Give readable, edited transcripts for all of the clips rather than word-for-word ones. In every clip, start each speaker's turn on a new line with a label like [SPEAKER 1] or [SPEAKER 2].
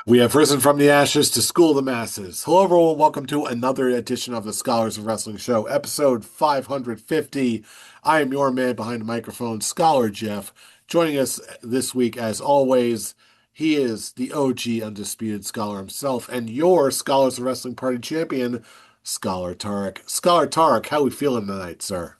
[SPEAKER 1] We have risen from the ashes to school the masses. Hello, everyone. Welcome to another edition of the Scholars of Wrestling Show, episode 550. I am your man behind the microphone, Scholar Jeff. Joining us this week, as always, he is the OG Undisputed Scholar himself and your Scholars of Wrestling Party champion, Scholar Tarek. Scholar Tarek, how we feeling tonight, sir?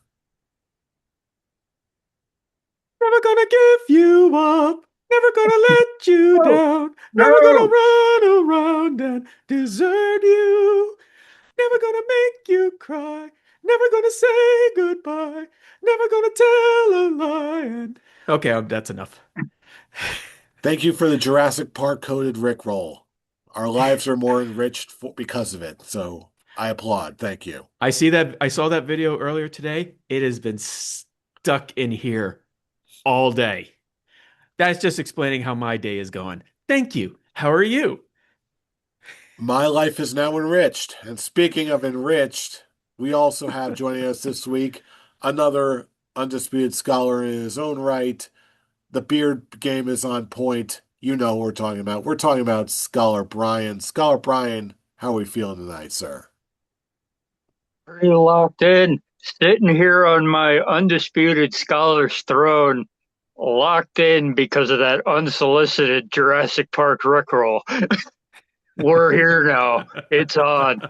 [SPEAKER 2] Never gonna give you up. Never gonna let you
[SPEAKER 3] No,
[SPEAKER 2] down. Never gonna
[SPEAKER 3] no.
[SPEAKER 2] run around and desert you. Never gonna make you cry. Never gonna say goodbye. Never gonna tell a lie. Okay, that's enough.
[SPEAKER 1] Thank you for the Jurassic Park coded Rickroll. Our lives are more enriched because of it, so I applaud. Thank you.
[SPEAKER 2] I saw that video earlier today. It has been stuck in here all day. That's just explaining how my day is going. Thank you. How are you?
[SPEAKER 1] My life is now enriched. And speaking of enriched, we also have joining us this week another undisputed scholar in his own right. The beard game is on point. You know what we're talking about. We're talking about Scholar Brian. Scholar Brian, how are we feeling tonight, sir?
[SPEAKER 3] Pretty locked in, sitting here on my undisputed scholar's throne, locked in because of that unsolicited Jurassic Park rickroll. We're here now. It's on.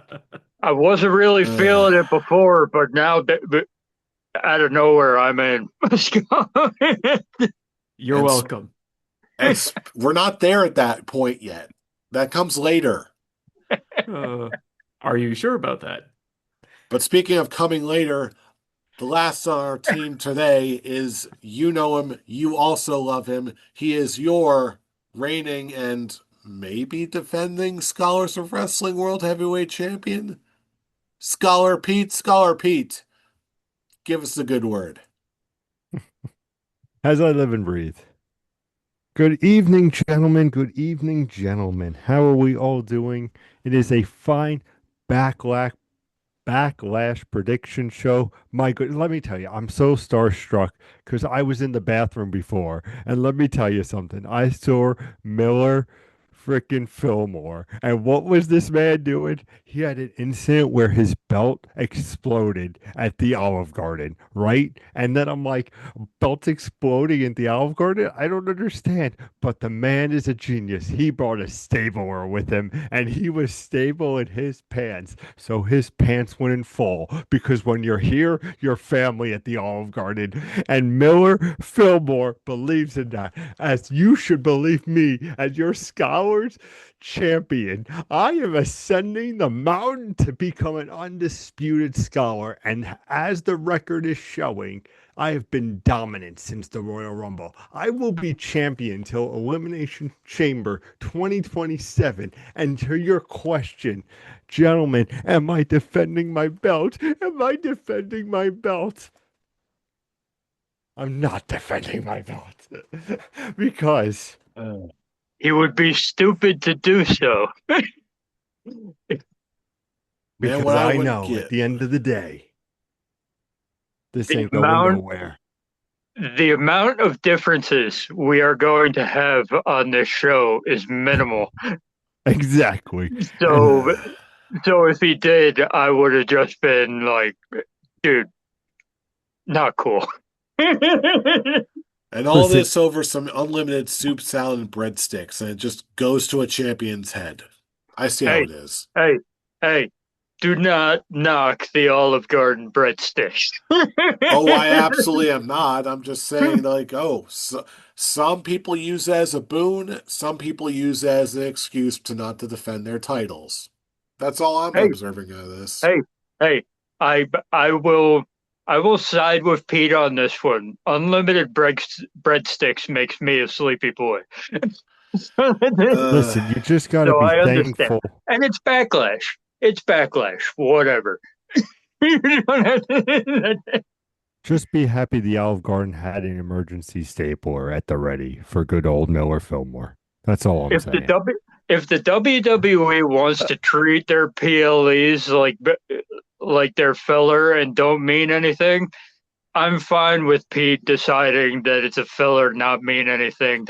[SPEAKER 3] I wasn't really feeling it before, but now out of nowhere, I'm in.
[SPEAKER 2] You're
[SPEAKER 1] and
[SPEAKER 2] welcome.
[SPEAKER 1] and we're not there at that point yet. That comes later.
[SPEAKER 2] Uh, are you sure about that?
[SPEAKER 1] But speaking of coming later, the last on our team today is you know him, you also love him. He is your reigning and maybe defending Scholars of Wrestling World Heavyweight Champion, Scholar Pete. Scholar Pete, give us a good word.
[SPEAKER 4] As I live and breathe. Good evening, gentlemen. Good evening, gentlemen. How are we all doing? It is a fine backlash prediction show. My good, let me tell you, I'm so starstruck because I was in the bathroom before, and let me tell you something. I saw Miller freaking Fillmore, and what was this man doing? He had an incident where his belt exploded at the Olive Garden, right? And then I'm like, belt exploding in the Olive Garden? I don't understand. But the man is a genius. He brought a stabler with him, and he was stable in his pants, so his pants wouldn't fall. Because when you're here, you're family at the Olive Garden. And Miller Fillmore believes in that, as you should believe me as your scholars champion. I am ascending the mountain to become an undisputed scholar, and as the record is showing, I have been dominant since the Royal Rumble. I will be champion till Elimination Chamber 2027. And to your question, gentlemen, am I defending my belt? Am I defending my belt? I'm not defending my belt because
[SPEAKER 3] He would be stupid to do so.
[SPEAKER 1] Man, what I
[SPEAKER 4] I
[SPEAKER 1] wouldn't
[SPEAKER 4] know at
[SPEAKER 1] get.
[SPEAKER 4] the end of the day, this
[SPEAKER 3] The
[SPEAKER 4] ain't going
[SPEAKER 3] amount
[SPEAKER 4] nowhere.
[SPEAKER 3] the amount of differences we are going to have on this show is minimal.
[SPEAKER 4] Exactly. And
[SPEAKER 3] So so if he did, I would have just been like, dude, not cool.
[SPEAKER 1] And all
[SPEAKER 4] listen,
[SPEAKER 1] this over some unlimited soup, salad, and breadsticks, and it just goes to a champion's head. I see how
[SPEAKER 3] Hey,
[SPEAKER 1] it is.
[SPEAKER 3] hey, hey, do not knock the Olive Garden breadsticks.
[SPEAKER 1] Oh, I absolutely am not. I'm just saying, like, some people use it as a boon, some people use it as an excuse to defend their titles. That's all I'm
[SPEAKER 3] Hey,
[SPEAKER 1] observing out of this.
[SPEAKER 3] hey, hey, I I will I will side with Pete on this one. Unlimited breadsticks makes me a sleepy boy. So
[SPEAKER 4] listen, you just got to be
[SPEAKER 3] I understand.
[SPEAKER 4] thankful.
[SPEAKER 3] And it's backlash. It's backlash. Whatever. You don't have to-
[SPEAKER 4] Just be happy the Olive Garden had an emergency stapler at the ready for good old Miller Fillmore. That's all I'm
[SPEAKER 3] if the
[SPEAKER 4] saying.
[SPEAKER 3] W if the WWE wants to treat their PLEs like they're filler and don't mean anything, I'm fine with Pete deciding that it's a filler, not mean anything.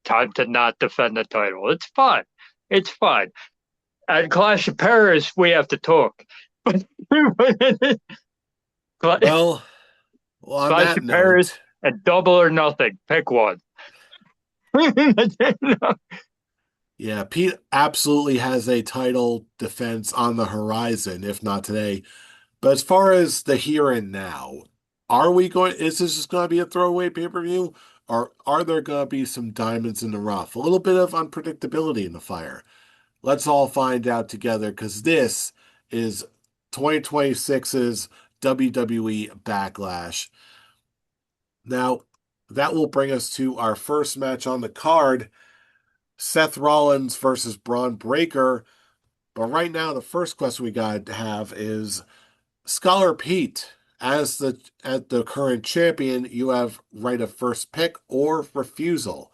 [SPEAKER 3] time to not defend the title. It's fine. It's fine. At Clash of Paris, we have to talk. But
[SPEAKER 1] Well, on
[SPEAKER 3] Clash
[SPEAKER 1] that
[SPEAKER 3] of Paris
[SPEAKER 1] note,
[SPEAKER 3] and Double or Nothing. Pick one.
[SPEAKER 1] yeah, Pete absolutely has a title defense on the horizon, if not today. But as far as the here and now, is this just going to be a throwaway pay-per-view? Or are there going to be some diamonds in the rough? A little bit of unpredictability in the fire. Let's all find out together because this is 2026's WWE Backlash. Now, that will bring us to our first match on the card, Seth Rollins versus Braun Breaker. But right now, the first question we got to have is Scholar Pete, as the current champion, you have right of first pick or refusal.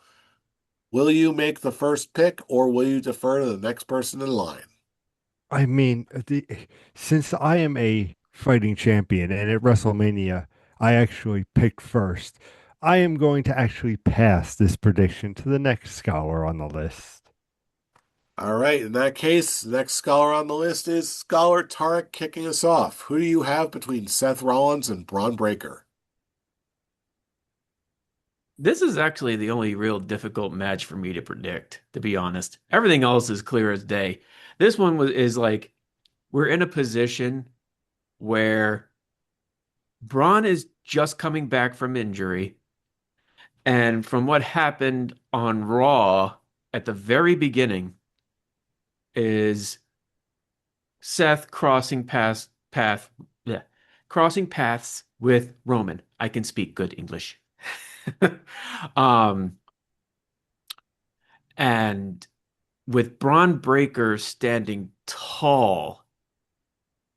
[SPEAKER 1] Will you make the first pick or will you defer to the next person in line?
[SPEAKER 4] I mean, since I am a fighting champion and at WrestleMania I actually picked first, I am going to actually pass this prediction to the next scholar on the list.
[SPEAKER 1] All right, in that case, the next scholar on the list is Scholar Tarek kicking us off. Who do you have between Seth Rollins and Braun Breaker?
[SPEAKER 2] This is actually the only real difficult match for me to predict, to be honest. Everything else is clear as day. This one is like we're in a position where Braun is just coming back from injury, and from what happened on Raw at the very beginning is Seth crossing paths with Roman. I can speak good English. Um, and with Braun Breaker standing tall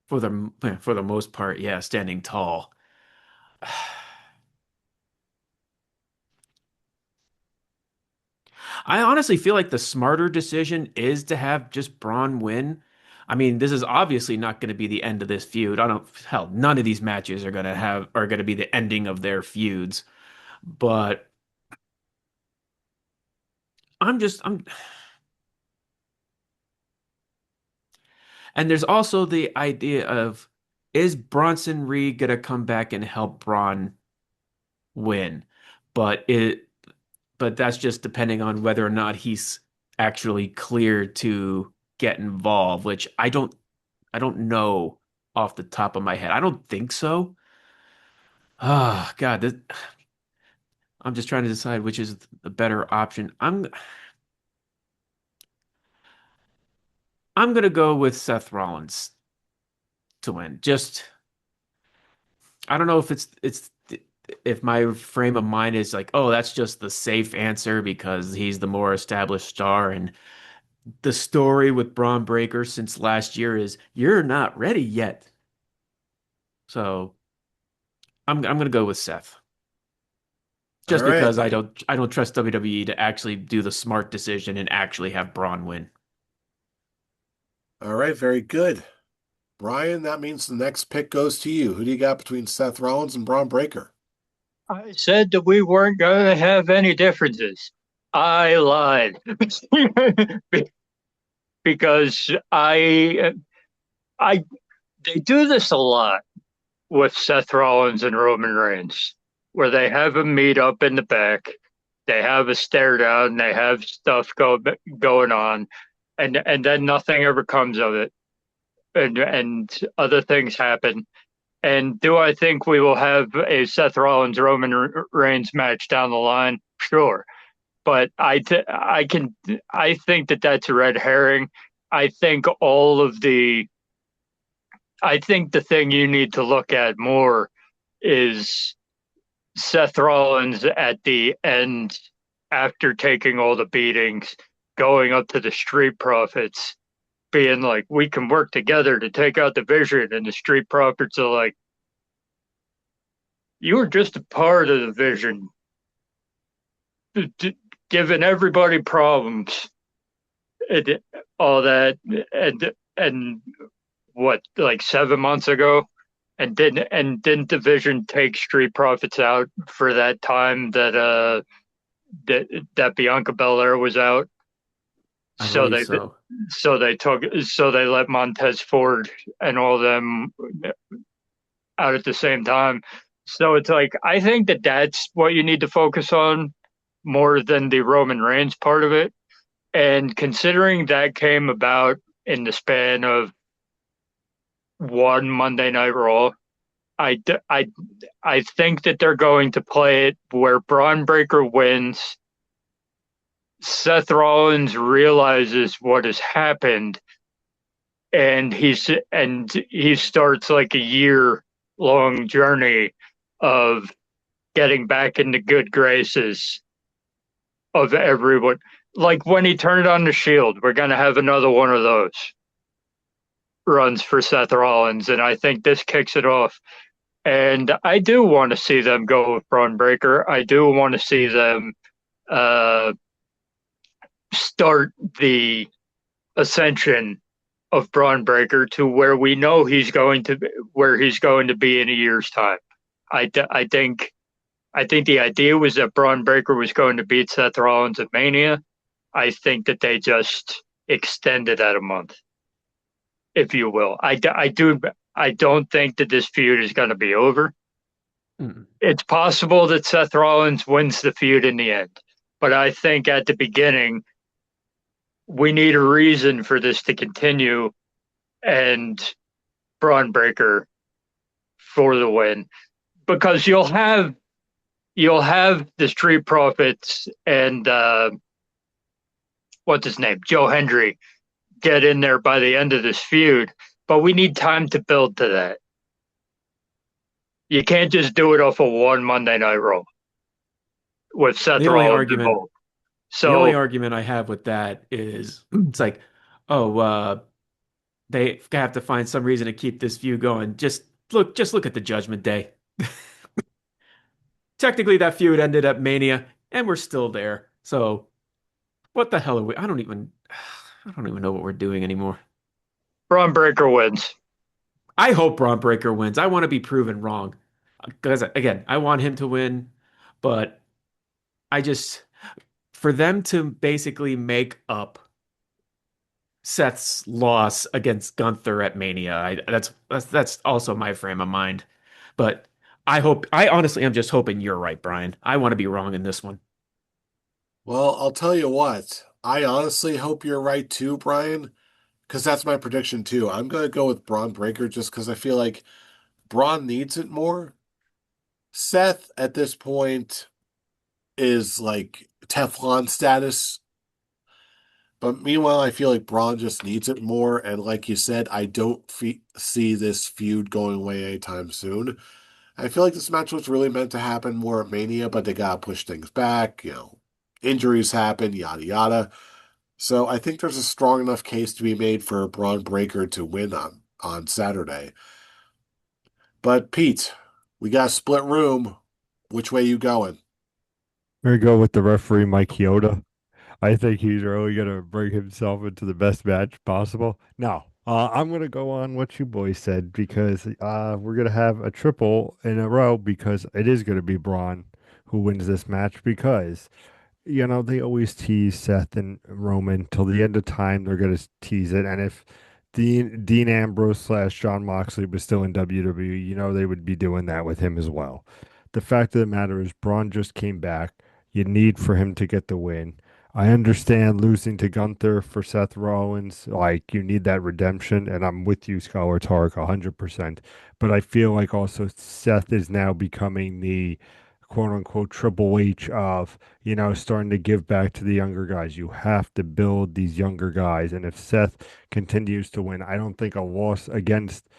[SPEAKER 2] for the most part, yeah, standing tall. I honestly feel like the smarter decision is to have just Braun win. I mean, this is obviously not going to be the end of this feud. I don't, hell, none of these matches are going to be the ending of their feuds. But I'm, and there's also the idea of is Bronson Reed going to come back and help Braun win? But it, but that's just depending on whether or not he's actually cleared to get involved, which I don't know off the top of my head. I don't think so. Oh God, I'm just trying to decide which is the better option. I'm gonna go with Seth Rollins to win. Just I don't know if it's if my frame of mind is like, oh, that's just the safe answer because he's the more established star, and the story with Braun Breaker since last year is you're not ready yet. So I'm gonna go with Seth.
[SPEAKER 1] All
[SPEAKER 2] Just
[SPEAKER 1] right.
[SPEAKER 2] because I don't trust WWE to actually do the smart decision and actually have Braun win.
[SPEAKER 1] All right, very good. Brian, that means the next pick goes to you. Who do you got between Seth Rollins and Braun Breaker?
[SPEAKER 3] I said that we weren't going to have any differences. I lied. Because I, they do this a lot with Seth Rollins and Roman Reigns, where they have a meet up in the back, they have a stare down, they have stuff going on, and then nothing ever comes of it, and other things happen. And do I think we will have a Seth Rollins Roman Reigns match down the line? Sure, but I think that that's a red herring. I think all of the I think the thing you need to look at more is Seth Rollins at the end after taking all the beatings, going up to the Street Profits, being like, we can work together to take out the Vision. And the Street Profits are like, you were just a part of the Vision, giving everybody problems and all that. And what, like 7 months ago? And didn't the Vision take Street Profits out for that time that that Bianca Belair was out,
[SPEAKER 2] I
[SPEAKER 3] so
[SPEAKER 2] believe
[SPEAKER 3] they
[SPEAKER 2] so.
[SPEAKER 3] so they let Montez Ford and all them out at the same time. So it's like I think that that's what you need to focus on more than the Roman Reigns part of it. And considering that came about in the span of one Monday Night Raw, I, I, I think that they're going to play it where Braun Breaker wins. Seth Rollins realizes what has happened, and he starts like a year long journey of getting back into good graces of everyone. Like when he turned on the Shield, we're gonna have another one of those runs for Seth Rollins, and I think this kicks it off. And I do want to see them go with Braun Breaker. I do want to see them uh, start the ascension of Braun Breaker to where we know where he's going to be in a year's time. I think the idea was that Braun Breaker was going to beat Seth Rollins at Mania. I think that they just extended that a month, if you will. I don't think that this feud is going to be over.
[SPEAKER 2] Mm.
[SPEAKER 3] It's possible that Seth Rollins wins the feud in the end, but I think at the beginning we need a reason for this to continue, and Braun Breaker for the win because you'll have the Street Profits and what's his name, Joe Hendry, get in there by the end of this feud, but we need time to build to that. You can't just do it off of one Monday Night Raw with Seth
[SPEAKER 2] The only
[SPEAKER 3] Rollins
[SPEAKER 2] argument,
[SPEAKER 3] involved.
[SPEAKER 2] the only
[SPEAKER 3] So
[SPEAKER 2] argument I have with that is it's like, oh, they have to find some reason to keep this view going. Just look at the Judgment Day. Technically, that feud ended at Mania, and we're still there. So what the hell are we? I don't even know what we're doing anymore.
[SPEAKER 3] Braun Breaker wins.
[SPEAKER 2] I hope Braun Breaker wins. I want to be proven wrong. Because again, I want him to win, but I just for them to basically make up Seth's loss against Gunther at Mania. That's also my frame of mind. But I honestly am just hoping you're right, Brian. I want to be wrong in this one.
[SPEAKER 1] Well, I'll tell you what. I honestly hope you're right too, Brian, because that's my prediction too. I'm going to go with Braun Breaker just because I feel like Braun needs it more. Seth at this point is like Teflon status. But meanwhile, I feel like Braun just needs it more. And like you said, I don't see this feud going away anytime soon. I feel like this match was really meant to happen more at Mania, but they gotta push things back. Injuries happen, yada yada. So I think there's a strong enough case to be made for Braun Breaker to win on Saturday. But Pete, we got a split room. Which way you going?
[SPEAKER 4] We're gonna go with the referee Mike Chioda. I think he's really gonna bring himself into the best match possible. Now, I'm gonna go on what you boys said because we're gonna have a triple in a row because it is gonna be Braun who wins this match because they always tease Seth and Roman till the end of time. They're gonna tease it, and if Dean Ambrose slash John Moxley was still in WWE, they would be doing that with him as well. The fact of the matter is, Braun just came back. You need for him to get the win. I understand losing to Gunther for Seth Rollins, like you need that redemption, and I'm with you, Scholar Tark, 100%. But I feel like also Seth is now becoming the quote unquote Triple H of, starting to give back to the younger guys. You have to build these younger guys. And if Seth continues to win, I don't think a loss against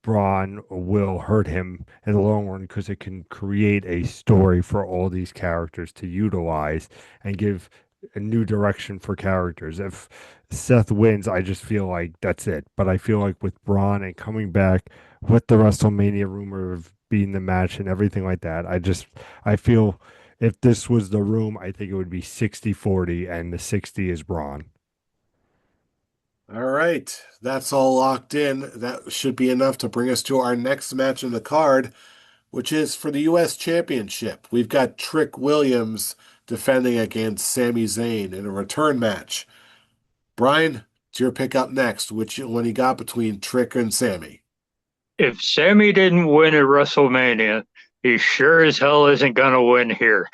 [SPEAKER 4] Braun will hurt him in the long run because it can create a story for all these characters to utilize and give a new direction for characters. If Seth wins, I just feel like that's it. But I feel like with Braun and coming back with the WrestleMania rumor of being the match and everything like that, I feel if this was the room, I think it would be 60-40 and the 60 is Braun.
[SPEAKER 1] All right, that's all locked in. That should be enough to bring us to our next match in the card, which is for the U.S. Championship. We've got Trick Williams defending against Sami Zayn in a return match. Brian, it's your pick up next. Which one you got between Trick and Sammy?
[SPEAKER 3] If Sammy didn't win at WrestleMania, he sure as hell isn't gonna win here.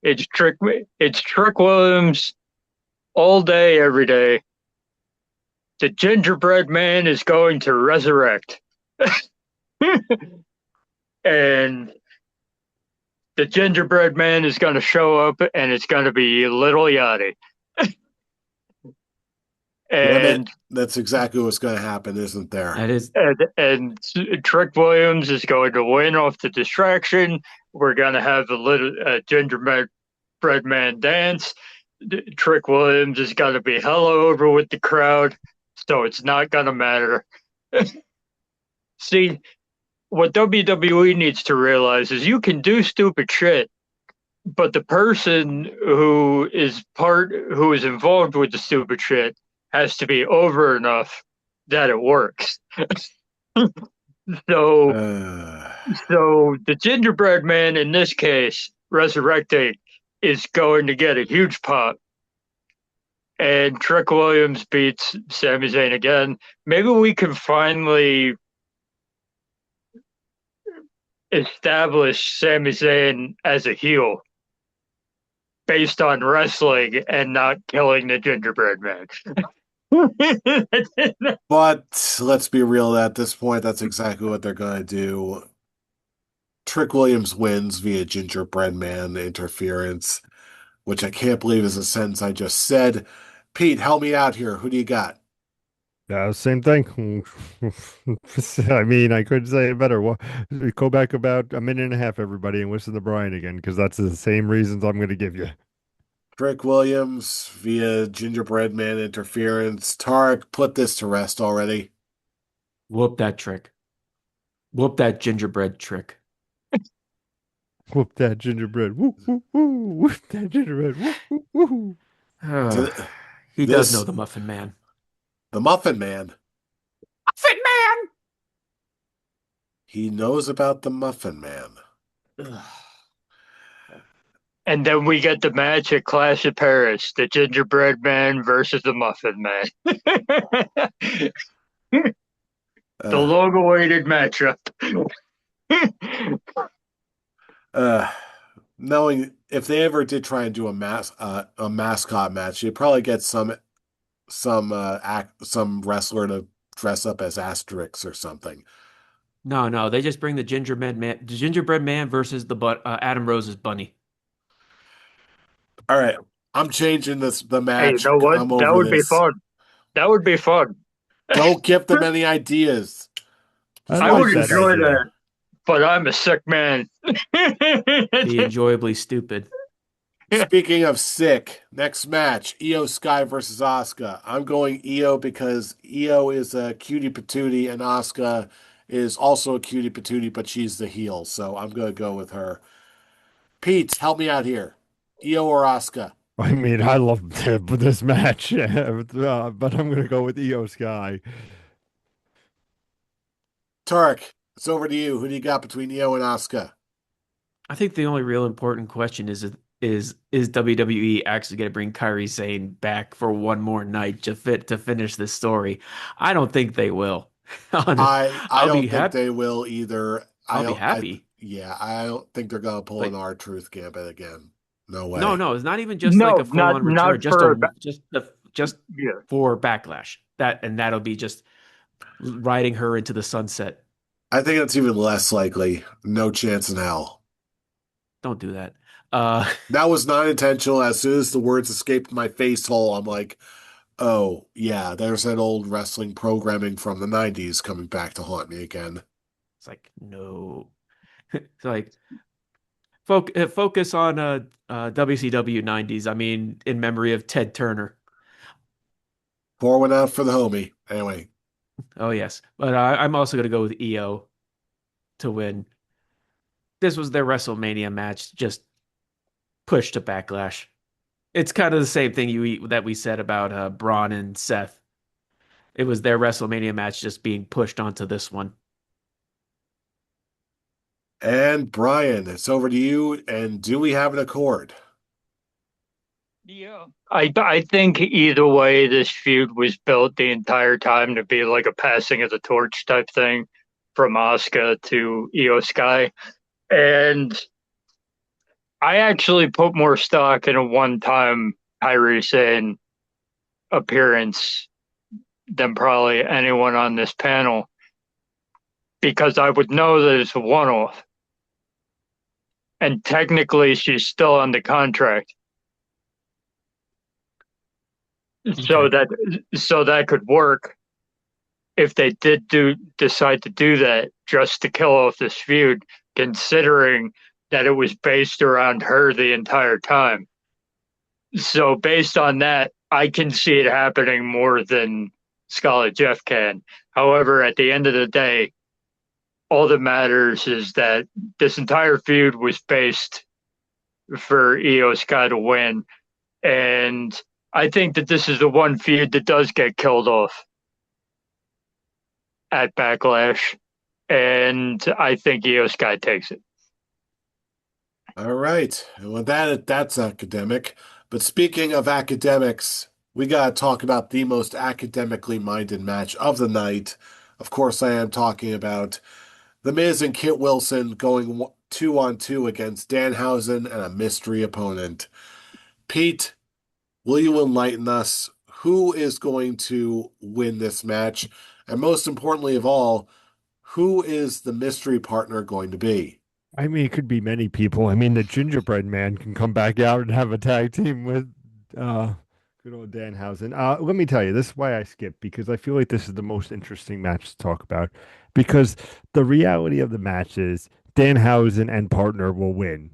[SPEAKER 3] It's Trick. It's Trick Williams all day, every day. The gingerbread man is going to resurrect. And the gingerbread man is going to show up and it's going to be Little Yachty.
[SPEAKER 1] Damn it.
[SPEAKER 3] And
[SPEAKER 1] That's exactly what's going to happen, isn't there?
[SPEAKER 2] That is
[SPEAKER 3] and Trick Williams is going to win off the distraction. We're going to have a little gingerbread man dance. Trick Williams is going to be hell over with the crowd, so it's not going to matter. See, what WWE needs to realize is you can do stupid shit, but the person who is involved with the stupid shit has to be over enough that it works. So
[SPEAKER 1] Uh,
[SPEAKER 3] so the gingerbread man in this case, resurrecting, is going to get a huge pop. And Trick Williams beats Sami Zayn again. Maybe we can finally establish Sami Zayn as a heel based on wrestling and not killing the gingerbread man.
[SPEAKER 1] but let's be real, at this point, that's exactly what they're going to do. Trick Williams wins via gingerbread man interference, which I can't believe is a sentence I just said. Pete, help me out here. Who do you got?
[SPEAKER 4] Yeah, same thing. I mean, I couldn't say it better. Well, go back about a minute and a half, everybody, and listen to Brian again, because that's the same reasons I'm going to give you.
[SPEAKER 1] Trick Williams via gingerbread man interference. Tarek, put this to rest already.
[SPEAKER 2] whoop that trick. Whoop that gingerbread trick.
[SPEAKER 4] Whoop that gingerbread. Woo, woo, woo. Whoop that gingerbread. Woo, woo, woo.
[SPEAKER 2] He does know
[SPEAKER 1] This,
[SPEAKER 2] the Muffin Man.
[SPEAKER 1] the Muffin Man,
[SPEAKER 2] Muffin Man!
[SPEAKER 1] he knows about the Muffin Man.
[SPEAKER 2] Ugh.
[SPEAKER 3] And then we get the match at Clash of Paris, the gingerbread man versus the muffin man. The
[SPEAKER 1] Uh,
[SPEAKER 3] long-awaited matchup.
[SPEAKER 1] uh, knowing if they ever did try and do a mascot match, you'd probably get some wrestler to dress up as Asterix or something.
[SPEAKER 2] No, they just bring the gingerbread man versus Adam Rose's bunny.
[SPEAKER 1] All right, I'm changing the
[SPEAKER 3] Hey, you
[SPEAKER 1] match.
[SPEAKER 3] know what?
[SPEAKER 1] I'm
[SPEAKER 3] That
[SPEAKER 1] over
[SPEAKER 3] would be
[SPEAKER 1] this.
[SPEAKER 3] fun. That would be fun.
[SPEAKER 1] Don't give them any ideas.
[SPEAKER 4] I
[SPEAKER 3] I
[SPEAKER 4] like
[SPEAKER 3] would
[SPEAKER 4] that
[SPEAKER 3] enjoy
[SPEAKER 4] idea.
[SPEAKER 3] that, but I'm a sick man.
[SPEAKER 2] Be enjoyably stupid.
[SPEAKER 1] Speaking of sick, next match, Io Sky versus Asuka. I'm going Io because Io is a cutie patootie and Asuka is also a cutie patootie, but she's the heel, so I'm going to go with her. Pete, help me out here. Io or Asuka?
[SPEAKER 4] I mean, I love this match, but I'm going to go with Io Sky.
[SPEAKER 1] Tarek, it's over to you. Who do you got between Io and Asuka?
[SPEAKER 2] I think the only real important question is WWE actually going to bring Kairi Sane back for one more night to finish this story? I don't think they will.
[SPEAKER 1] I
[SPEAKER 2] I'll be
[SPEAKER 1] don't think
[SPEAKER 2] happy.
[SPEAKER 1] they will either.
[SPEAKER 2] I'll be happy.
[SPEAKER 1] Yeah, I don't think they're gonna pull an
[SPEAKER 2] Like
[SPEAKER 1] R-Truth gambit again. No
[SPEAKER 2] no,
[SPEAKER 1] way.
[SPEAKER 2] no, it's not even just like
[SPEAKER 3] No,
[SPEAKER 2] a full-on
[SPEAKER 3] not
[SPEAKER 2] return, just
[SPEAKER 3] for
[SPEAKER 2] just
[SPEAKER 3] yeah.
[SPEAKER 2] for Backlash. That'll be just riding her into the sunset.
[SPEAKER 1] I think it's even less likely. No chance in hell.
[SPEAKER 2] Don't do that. Uh,
[SPEAKER 1] That was not intentional. As soon as the words escaped my face hole, I'm like, oh, yeah, there's that old wrestling programming from the 90s coming back to haunt me again.
[SPEAKER 2] it's like no. It's like focus on WCW 90s. I mean, in memory of Ted Turner.
[SPEAKER 1] Pour one out for the homie. Anyway,
[SPEAKER 2] Oh yes, but I'm also going to go with EO to win. This was their WrestleMania match, just pushed to Backlash. It's kind of the same thing that we said about Braun and Seth. It was their WrestleMania match just being pushed onto this one.
[SPEAKER 1] And Brian, it's over to you. And do we have an accord?
[SPEAKER 3] Yeah. I think either way, this feud was built the entire time to be like a passing of the torch type thing from Asuka to Io Sky. And I actually put more stock in a one-time Kairi Sane appearance than probably anyone on this panel because I would know that it's a one-off. And technically, she's still under contract. So
[SPEAKER 2] Okay.
[SPEAKER 3] that so that could work if they did decide to do that just to kill off this feud, considering that it was based around her the entire time. So based on that, I can see it happening more than Scarlett Jeff can. However, at the end of the day, all that matters is that this entire feud was based for Io Sky to win. And I think that this is the one feud that does get killed off at Backlash. And I think Io Sky takes it.
[SPEAKER 1] All right. And with that, that's academic. But speaking of academics, we got to talk about the most academically minded match of the night. Of course, I am talking about The Miz and Kit Wilson going 2-on-2 against Danhausen and a mystery opponent. Pete, will you enlighten us? Who is going to win this match? And most importantly of all, who is the mystery partner going to be?
[SPEAKER 4] I mean, it could be many people. I mean, the gingerbread man can come back out and have a tag team with uh good old Danhausen. Let me tell you, this is why I skipped because I feel like this is the most interesting match to talk about. Because the reality of the match is Danhausen and partner will win.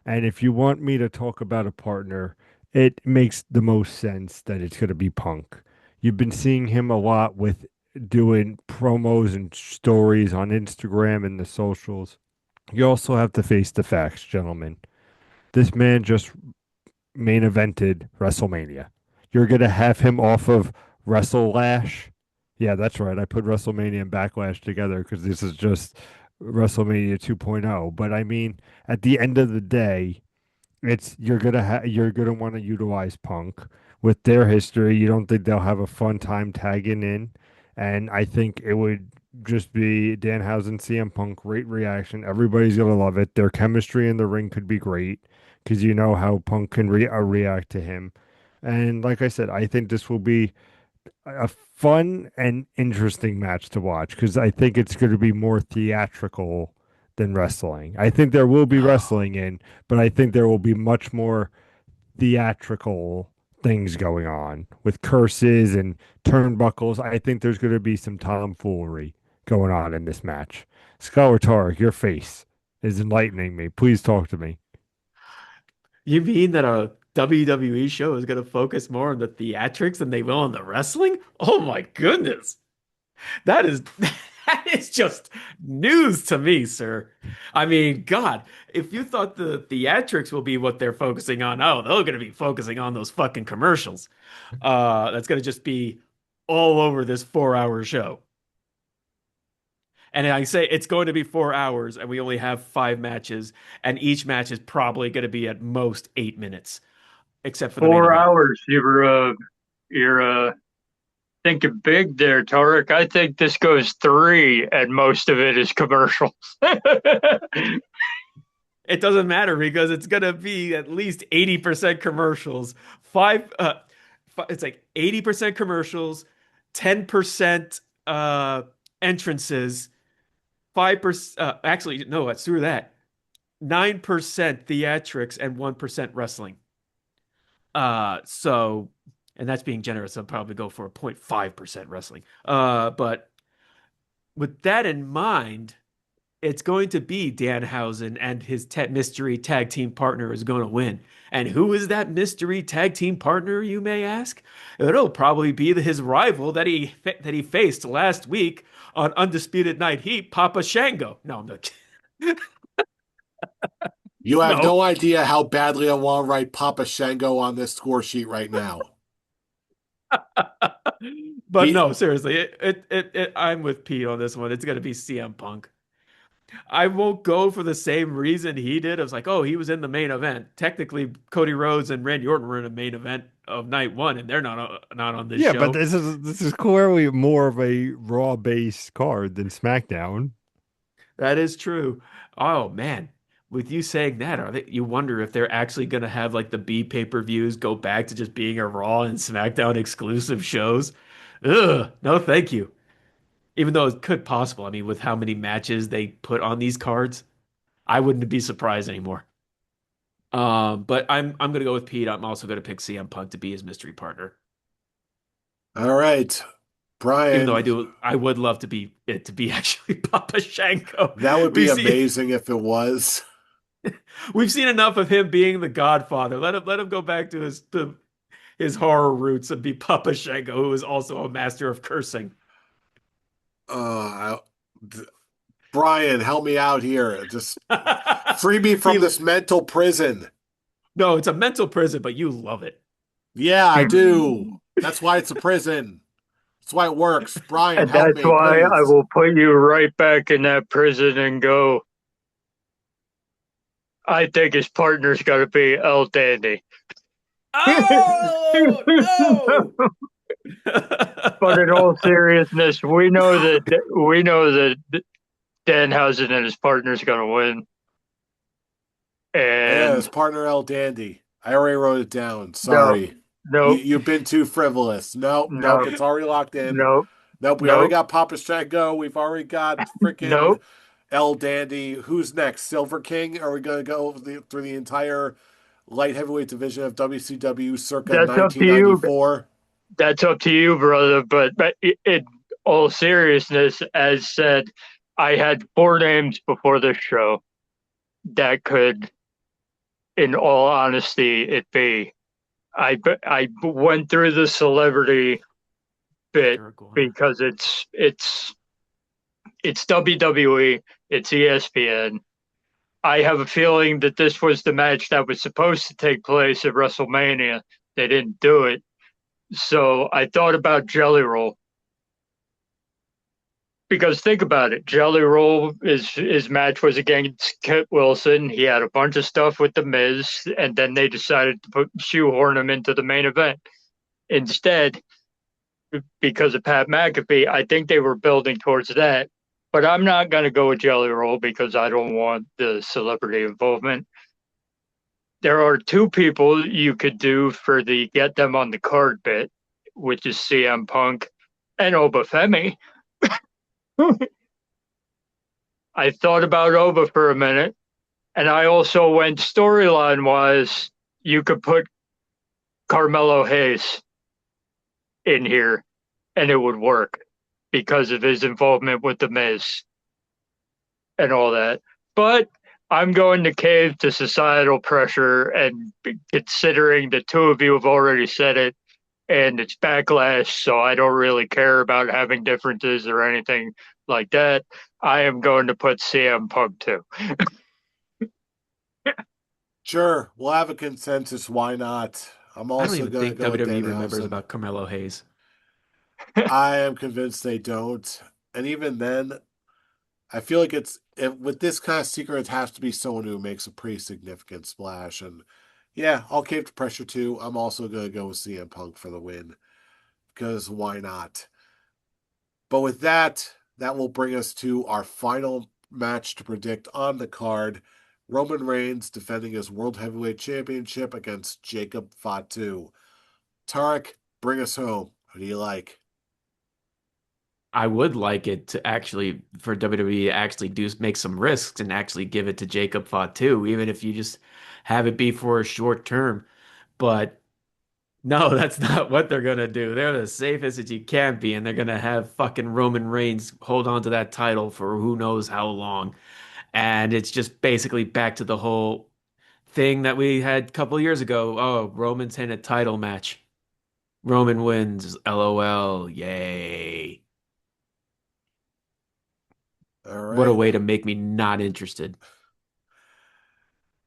[SPEAKER 4] And if you want me to talk about a partner, it makes the most sense that it's going to be Punk. You've been seeing him a lot with doing promos and stories on Instagram and the socials. You also have to face the facts, gentlemen. This man just main evented WrestleMania. You're going to have him off of WrestleLash. Yeah, that's right. I put WrestleMania and Backlash together because this is just WrestleMania 2.0. But I mean, at the end of the day, it's you're gonna want to utilize Punk with their history. You don't think they'll have a fun time tagging in, and I think it would just be Danhausen, CM Punk, great reaction. Everybody's gonna love it. Their chemistry in the ring could be great because you know how Punk can react to him. And like I said, I think this will be a fun and interesting match to watch because I think it's going to be more theatrical than wrestling. I think there will be wrestling in, but I think there will be much more theatrical things going on with curses and turnbuckles. I think there's going to be some tomfoolery going on in this match. Scholar Tarek, your face is enlightening me. Please talk to me.
[SPEAKER 2] You mean that a WWE show is going to focus more on the theatrics than they will on the wrestling? Oh my goodness. That is that is just news to me, sir. I mean, God, if you thought the theatrics will be what they're focusing on, oh, they're going to be focusing on those fucking commercials. That's going to just be all over this 4 hour show. And I say it's going to be 4 hours, and we only have 5 matches, and each match is probably going to be at most 8 minutes, except for the main
[SPEAKER 3] Four
[SPEAKER 2] event.
[SPEAKER 3] hours. You're thinking big there, Tarek. I think this goes three, and most of it is commercials.
[SPEAKER 2] It doesn't matter because it's gonna be at least 80% commercials. It's like 80% commercials, 10% entrances, 5%. Actually, no, it's through that. 9% theatrics and 1% wrestling. So, and that's being generous. I'll probably go for a 0.5% wrestling. But with that in mind, it's going to be Danhausen and his mystery tag team partner is going to win. And who is that mystery tag team partner, you may ask? It'll probably be his rival that he faced last week on Undisputed Night Heat, Papa Shango. No, no,
[SPEAKER 1] You have
[SPEAKER 2] no.
[SPEAKER 1] no idea how badly I want to write Papa Shango on this score sheet right now.
[SPEAKER 2] But
[SPEAKER 1] He,
[SPEAKER 2] no, seriously, I'm with Pete on this one. It's going to be CM Punk. I won't go for the same reason he did. It was like, oh, he was in the main event. Technically, Cody Rhodes and Randy Orton were in the main event of night one, and they're not on this
[SPEAKER 4] Yeah, but
[SPEAKER 2] show.
[SPEAKER 4] this is clearly more of a Raw based card than SmackDown.
[SPEAKER 2] That is true. Oh man, with you saying that, you wonder if they're actually going to have like the B pay-per-views go back to just being a Raw and SmackDown exclusive shows. Ugh, no, thank you. Even though it could possible. I mean, with how many matches they put on these cards, I wouldn't be surprised anymore. But I'm gonna go with Pete. I'm also gonna pick CM Punk to be his mystery partner.
[SPEAKER 1] All right,
[SPEAKER 2] Even though
[SPEAKER 1] Brian.
[SPEAKER 2] I would love to be it to be actually Papa Shango.
[SPEAKER 1] That would be
[SPEAKER 2] We've seen
[SPEAKER 1] amazing if it was.
[SPEAKER 2] we've seen enough of him being the Godfather. Let him go back to his horror roots and be Papa Shango, who is also a master of cursing.
[SPEAKER 1] Uh, Brian, help me out here. Just free me from
[SPEAKER 2] He
[SPEAKER 1] this mental prison.
[SPEAKER 2] no, it's a mental prison, but you love it.
[SPEAKER 1] Yeah, I do. That's why it's a prison. That's why it works. Brian,
[SPEAKER 3] And
[SPEAKER 1] help
[SPEAKER 3] that's
[SPEAKER 1] me,
[SPEAKER 3] why I
[SPEAKER 1] please.
[SPEAKER 3] will put you right back in that prison and go. I think his partner's got to be El Dandy.
[SPEAKER 2] Oh no!
[SPEAKER 3] But in all seriousness, we know that Danhausen and his partner's going to win.
[SPEAKER 1] Yeah, his
[SPEAKER 3] And
[SPEAKER 1] partner El Dandy. I already wrote it down.
[SPEAKER 3] no,
[SPEAKER 1] Sorry.
[SPEAKER 3] nope,
[SPEAKER 1] You've been too frivolous. Nope, nope.
[SPEAKER 3] nope,
[SPEAKER 1] It's already locked in.
[SPEAKER 3] nope,
[SPEAKER 1] Nope, we already
[SPEAKER 3] nope,
[SPEAKER 1] got Papa Shango. We've already got freaking
[SPEAKER 3] nope.
[SPEAKER 1] El Dandy. Who's next? Silver King? Are we going to go through the entire light heavyweight division of WCW circa
[SPEAKER 3] That's up to you.
[SPEAKER 1] 1994?
[SPEAKER 3] That's up to you, brother. But in all seriousness, as said, I had four names before this show that could, in all honesty, it be. I went through the celebrity bit
[SPEAKER 2] Mr. Iguana.
[SPEAKER 3] because it's WWE, it's ESPN. I have a feeling that this was the match that was supposed to take place at WrestleMania. They didn't do it. So I thought about Jelly Roll. Because think about it, Jelly Roll, his match was against Kit Wilson. He had a bunch of stuff with the Miz, and then they decided to shoehorn him into the main event. Instead, because of Pat McAfee, I think they were building towards that. But I'm not going to go with Jelly Roll because I don't want the celebrity involvement. There are two people you could do for the get them on the card bit, which is CM Punk and Obafemi. I thought about Oba for a minute, and I also went storyline wise. You could put Carmelo Hayes in here, and it would work because of his involvement with the Miz and all that. But I'm going to cave to societal pressure, and considering the two of you have already said it, and it's Backlash, so I don't really care about having differences or anything like that. I am going to put CM Punk too.
[SPEAKER 1] Sure, we'll have a consensus. Why not? I'm
[SPEAKER 2] I don't
[SPEAKER 1] also
[SPEAKER 2] even
[SPEAKER 1] going to
[SPEAKER 2] think
[SPEAKER 1] go with
[SPEAKER 2] WWE remembers
[SPEAKER 1] Danhausen.
[SPEAKER 2] about Carmelo Hayes.
[SPEAKER 1] I am convinced they don't. And even then, I feel like with this kind of secret, it has to be someone who makes a pretty significant splash. And yeah, I'll cave to pressure too. I'm also going to go with CM Punk for the win because why not? But with that, that will bring us to our final match to predict on the card. Roman Reigns defending his World Heavyweight Championship against Jacob Fatu. Tarek, bring us home. Who do you like?
[SPEAKER 2] I would like it to actually for WWE to actually do make some risks and actually give it to Jacob Fatu, even if you just have it be for a short term. But no, that's not what they're gonna do. They're the safest that you can be, and they're gonna have fucking Roman Reigns hold on to that title for who knows how long. And it's just basically back to the whole thing that we had a couple years ago. Oh, Roman's in a title match. Roman wins. LOL. Yay.
[SPEAKER 1] All
[SPEAKER 2] What a
[SPEAKER 1] right.
[SPEAKER 2] way to make me not interested.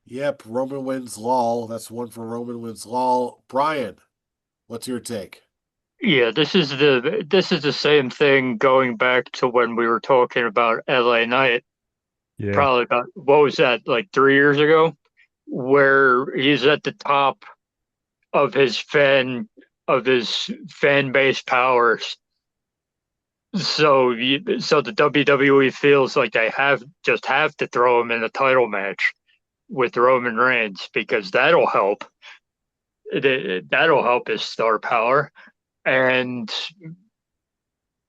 [SPEAKER 1] Yep, Roman wins lol. That's one for Roman wins lol. Brian, what's your take?
[SPEAKER 3] Yeah, this is the same thing going back to when we were talking about LA Knight.
[SPEAKER 4] Yeah.
[SPEAKER 3] probably about, what was that, like 3 years ago, where he's at the top of his fan base powers. So the WWE feels like they have to throw him in a title match with Roman Reigns because that'll help his star power. And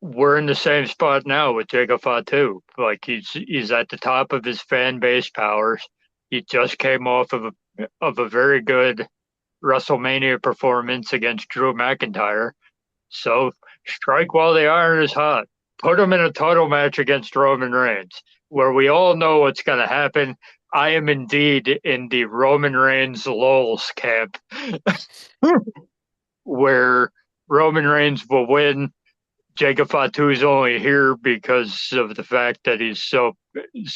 [SPEAKER 3] we're in the same spot now with Jacob Fatu. Like he's at the top of his fan base powers. He just came off of a very good WrestleMania performance against Drew McIntyre. So strike while the iron is hot. Put him in a title match against Roman Reigns, where we all know what's going to happen. I am indeed in the Roman Reigns lols camp, where Roman Reigns will win. Jacob Fatu is only here because of the fact that he's so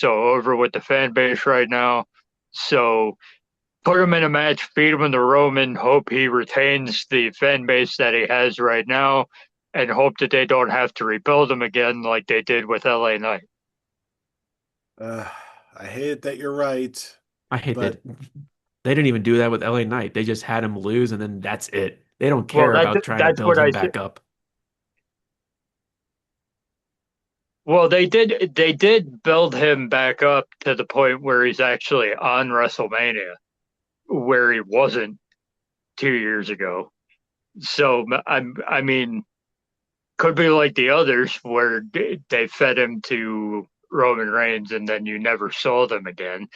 [SPEAKER 3] over with the fan base right now. So put him in a match, feed him in the Roman, hope he retains the fan base that he has right now, and hope that they don't have to rebuild him again like they did with LA Knight.
[SPEAKER 1] Uh, I hate it that you're right,
[SPEAKER 2] I hate
[SPEAKER 1] but
[SPEAKER 2] that they didn't even do that with LA Knight. They just had him lose and then that's it. They don't
[SPEAKER 3] Well,
[SPEAKER 2] care about trying to
[SPEAKER 3] that's
[SPEAKER 2] build
[SPEAKER 3] what
[SPEAKER 2] him
[SPEAKER 3] I said.
[SPEAKER 2] back up.
[SPEAKER 3] Well, they did build him back up to the point where he's actually on WrestleMania, where he wasn't 2 years ago. So I mean, could be like the others where they fed him to Roman Reigns and then you never saw them again.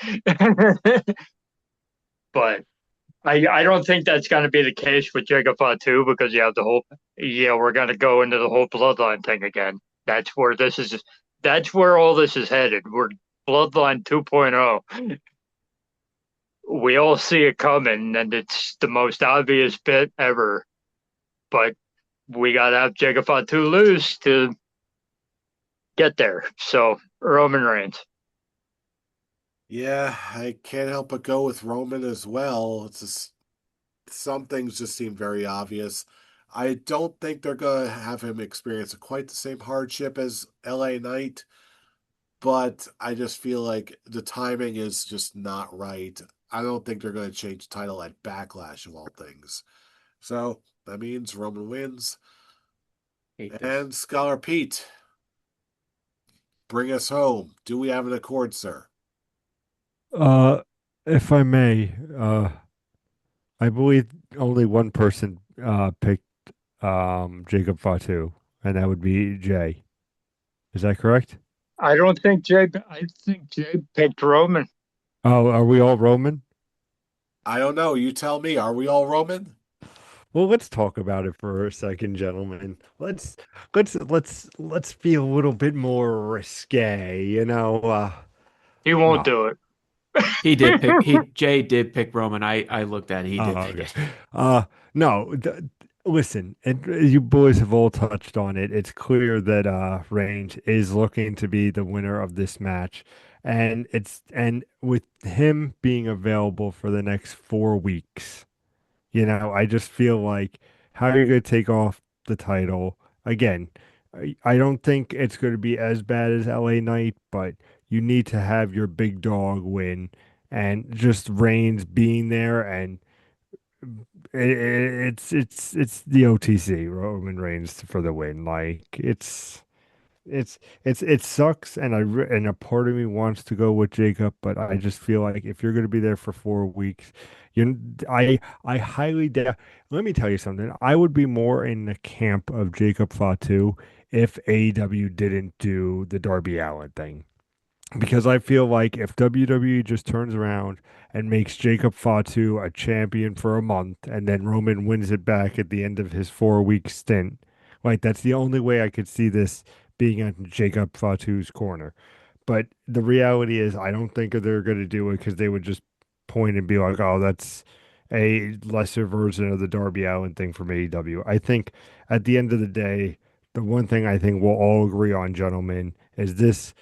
[SPEAKER 3] But I don't think that's going to be the case with Jacob Fatu because you have the whole, yeah, we're going to go into the whole bloodline thing again. That's where this is, that's where all this is headed. We're bloodline 2.0. We all see it coming and it's the most obvious bit ever. But we got to have Jacob Fatu lose to get there. So Roman Reigns.
[SPEAKER 1] yeah, I can't help but go with Roman as well. It's just some things just seem very obvious. I don't think they're going to have him experience quite the same hardship as LA Knight, but I just feel like the timing is just not right. I don't think they're going to change the title at Backlash of all things. So that means Roman wins.
[SPEAKER 2] Hate this.
[SPEAKER 1] And Scholar Pete, bring us home. Do we have an accord, sir?
[SPEAKER 4] Uh, if I may, I believe only one person picked Jacob Fatu, and that would be Jay. Is that correct?
[SPEAKER 3] I think Jay picked Roman.
[SPEAKER 4] Oh, are we all Roman?
[SPEAKER 1] I don't know. You tell me. Are we all Roman?
[SPEAKER 4] Well, let's talk about it for a second, gentlemen. Let's be a little bit more risque, you know.
[SPEAKER 3] He won't
[SPEAKER 4] No.
[SPEAKER 3] do it.
[SPEAKER 2] He did pick Jay did pick Roman. I looked at it. He did
[SPEAKER 4] Oh,
[SPEAKER 2] pick
[SPEAKER 4] okay.
[SPEAKER 2] it.
[SPEAKER 4] No. Listen, and you boys have all touched on it. It's clear that Reigns is looking to be the winner of this match, and with him being available for the next 4 weeks. I just feel like how are you going to take off the title again? I don't think it's going to be as bad as LA Knight, but you need to have your big dog win, and just Reigns being there, and it's the OTC Roman Reigns for the win. Like it sucks, and and a part of me wants to go with Jacob, but I just feel like if you're going to be there for 4 weeks, you I highly doubt. Let me tell you something. I would be more in the camp of Jacob Fatu if AEW didn't do the Darby Allin thing. Because I feel like if WWE just turns around and makes Jacob Fatu a champion for a month and then Roman wins it back at the end of his 4 week stint, like that's the only way I could see this being on Jacob Fatu's corner. But the reality is, I don't think they're going to do it because they would just point and be like, oh, that's a lesser version of the Darby Allin thing from AEW. I think at the end of the day, the one thing I think we'll all agree on, gentlemen, is this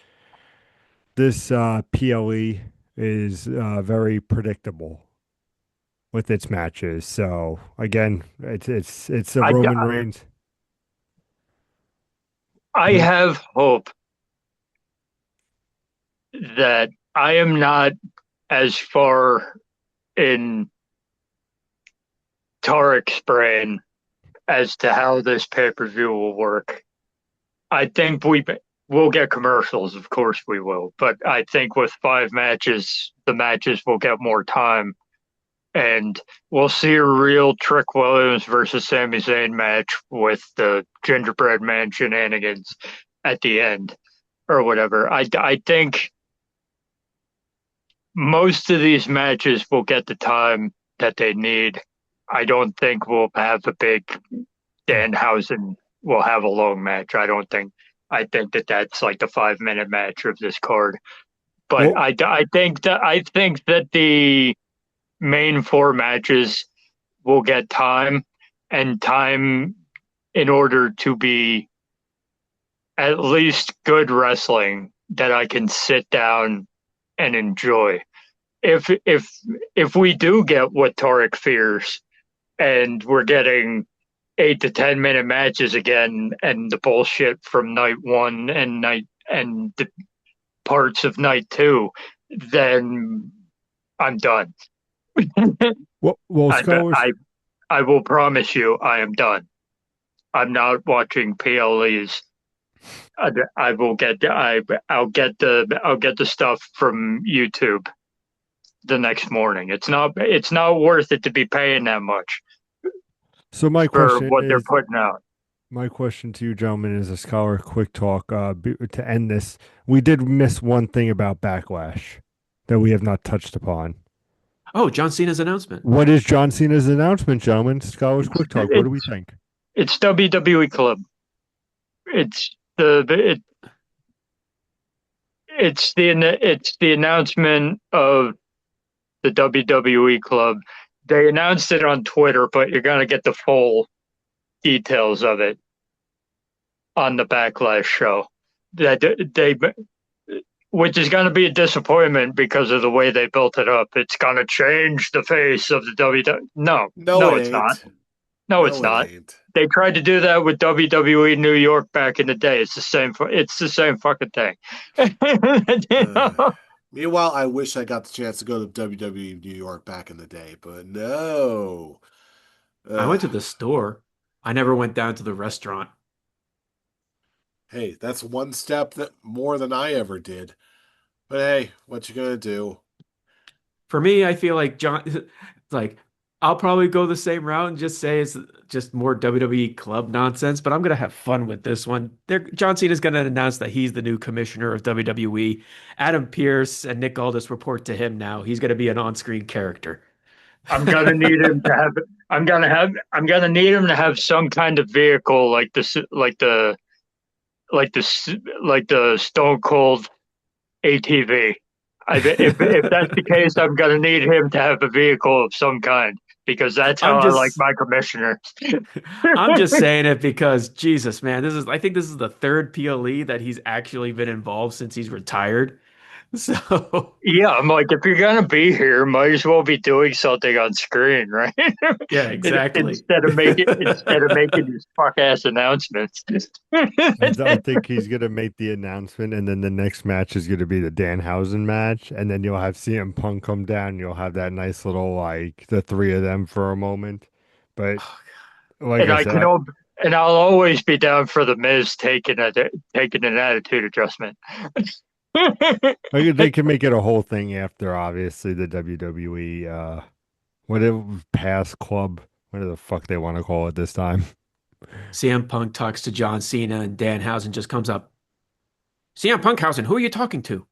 [SPEAKER 4] PLE is very predictable with its matches. So again, it's a
[SPEAKER 3] I,
[SPEAKER 4] Roman Reigns.
[SPEAKER 3] I
[SPEAKER 4] Go ahead.
[SPEAKER 3] have hope that I am not as far in Tarek's brain as to how this pay-per-view will work. I think we'll get commercials, of course we will, but I think with 5 matches, the matches will get more time, and we'll see a real Trick Williams versus Sami Zayn match with the gingerbread man shenanigans at the end or whatever. I think most of these matches will get the time that they need. I don't think we'll have a big Danhausen will have a long match. I don't think. I think that that's like the 5 minute match of this card. But
[SPEAKER 4] Well,
[SPEAKER 3] I think that the main 4 matches will get time and time in order to be at least good wrestling that I can sit down and enjoy. If we do get what Tarek fears and we're getting 8 to 10 minute matches again and the bullshit from night one and the parts of night two, then I'm done.
[SPEAKER 4] well,
[SPEAKER 3] I,
[SPEAKER 4] scholars.
[SPEAKER 3] I I will promise you I am done. I'm not watching PLEs. I will get I'll get the stuff from YouTube the next morning. It's not worth it to be paying that much
[SPEAKER 4] So my
[SPEAKER 3] for
[SPEAKER 4] question
[SPEAKER 3] what they're
[SPEAKER 4] is,
[SPEAKER 3] putting out.
[SPEAKER 4] my question to you, gentlemen, is a scholar quick talk. To end this, we did miss one thing about Backlash that we have not touched upon.
[SPEAKER 2] Oh, John Cena's announcement.
[SPEAKER 4] What is John Cena's announcement, gentlemen? Scholars quick talk. What do we
[SPEAKER 3] It's
[SPEAKER 4] think?
[SPEAKER 3] it's WWE Club. It's the it, it's the announcement of the WWE Club. They announced it on Twitter, but you're gonna get the full details of it on the Backlash show. That they, which is going to be a disappointment because of the way they built it up. It's going to change the face of the WWE. No,
[SPEAKER 1] No,
[SPEAKER 3] no,
[SPEAKER 1] it
[SPEAKER 3] it's not.
[SPEAKER 1] ain't.
[SPEAKER 3] No, it's
[SPEAKER 1] No, it
[SPEAKER 3] not.
[SPEAKER 1] ain't.
[SPEAKER 3] They tried to do that with WWE New York back in the day. It's the same. It's the same fucking thing. You
[SPEAKER 1] Uh,
[SPEAKER 3] know?
[SPEAKER 1] Meanwhile, I wish I got the chance to go to WWE New York back in the day, but no.
[SPEAKER 2] I went to
[SPEAKER 1] Ugh.
[SPEAKER 2] the store. I never went down to the restaurant.
[SPEAKER 1] Hey, that's one step that more than I ever did. But hey, what you gonna do?
[SPEAKER 2] For me, I feel like like I'll probably go the same route and just say it's just more WWE club nonsense, but I'm gonna have fun with this one. John Cena's gonna announce that he's the new commissioner of WWE. Adam Pearce and Nick Aldis report to him now. He's gonna be an on-screen character.
[SPEAKER 3] I'm gonna need him to have. I'm gonna need him to have some kind of vehicle like this, like the like the Stone Cold ATV. If that's the case, I'm gonna need him to have a vehicle of some kind because that's how
[SPEAKER 2] I'm
[SPEAKER 3] I like
[SPEAKER 2] just
[SPEAKER 3] my commissioner.
[SPEAKER 2] I'm just saying it because Jesus, man, I think this is the third PLE that he's actually been involved since he's retired. So,
[SPEAKER 3] Yeah, I'm like, if you're gonna be here, might as well be doing something on screen, right?
[SPEAKER 2] yeah, exactly.
[SPEAKER 3] Instead of making these fuck ass announcements.
[SPEAKER 4] I think he's gonna make the announcement, and then the next match is gonna be the Danhausen match, and then you'll have CM Punk come down. And you'll have that nice little like the three of them for a moment. But like
[SPEAKER 3] and
[SPEAKER 4] I
[SPEAKER 3] I
[SPEAKER 4] said,
[SPEAKER 3] can al- and I'll always be down for the Miz taking an attitude adjustment.
[SPEAKER 4] they can make it a whole thing after obviously the WWE whatever past club, whatever the fuck they want to call it this time.
[SPEAKER 2] CM Punk talks to John Cena and Danhausen just comes up. CM Punkhausen, who are you talking to?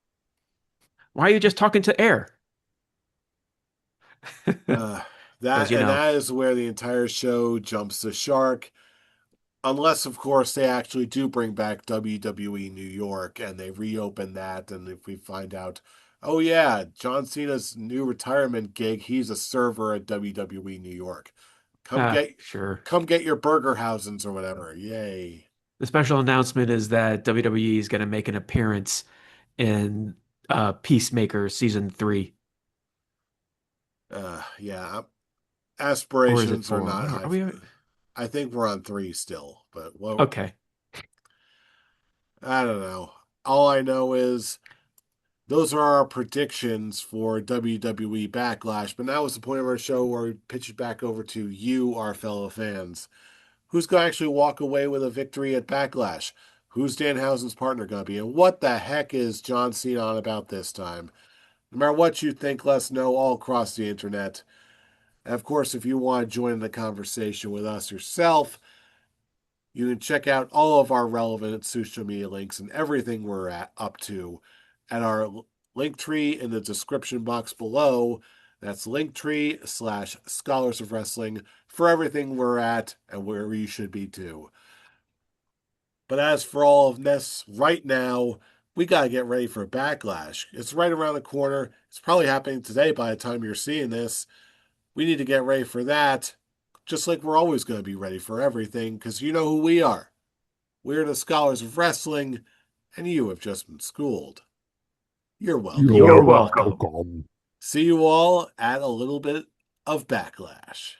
[SPEAKER 2] Why are you just talking to air?
[SPEAKER 1] Uh,
[SPEAKER 2] Because,
[SPEAKER 1] that is where the entire show jumps the shark. Unless, of course, they actually do bring back WWE New York and they reopen that, and if we find out, oh yeah, John Cena's new retirement gig, he's a server at WWE New York. Come get
[SPEAKER 2] sure.
[SPEAKER 1] come get your burger housings or whatever. Yay.
[SPEAKER 2] The special announcement is that WWE is going to make an appearance in Peacemaker season 3.
[SPEAKER 1] Yeah.
[SPEAKER 2] Or is it
[SPEAKER 1] Aspirations are
[SPEAKER 2] 4?
[SPEAKER 1] not
[SPEAKER 2] What
[SPEAKER 1] high.
[SPEAKER 2] are we?
[SPEAKER 1] I think we're on three still, but well,
[SPEAKER 2] Okay.
[SPEAKER 1] I don't know. All I know is those are our predictions for WWE Backlash. But now is the point of our show where we pitch it back over to you, our fellow fans. Who's going to actually walk away with a victory at Backlash? Who's Danhausen's partner going to be? And what the heck is John Cena on about this time? No matter what you think, let us know all across the internet. And of course, if you want to join the conversation with us yourself, you can check out all of our relevant social media links and everything we're up to at our link tree in the description box below. That's linktree/Scholars of Wrestling for everything we're at and where you should be too. But as for all of this, right now, we got to get ready for Backlash. It's right around the corner. It's probably happening today by the time you're seeing this. We need to get ready for that, just like we're always going to be ready for everything, because you know who we are. We're the Scholars of Wrestling, and you have just been schooled. You're welcome.
[SPEAKER 3] You're welcome.
[SPEAKER 1] See you all at a little bit of Backlash.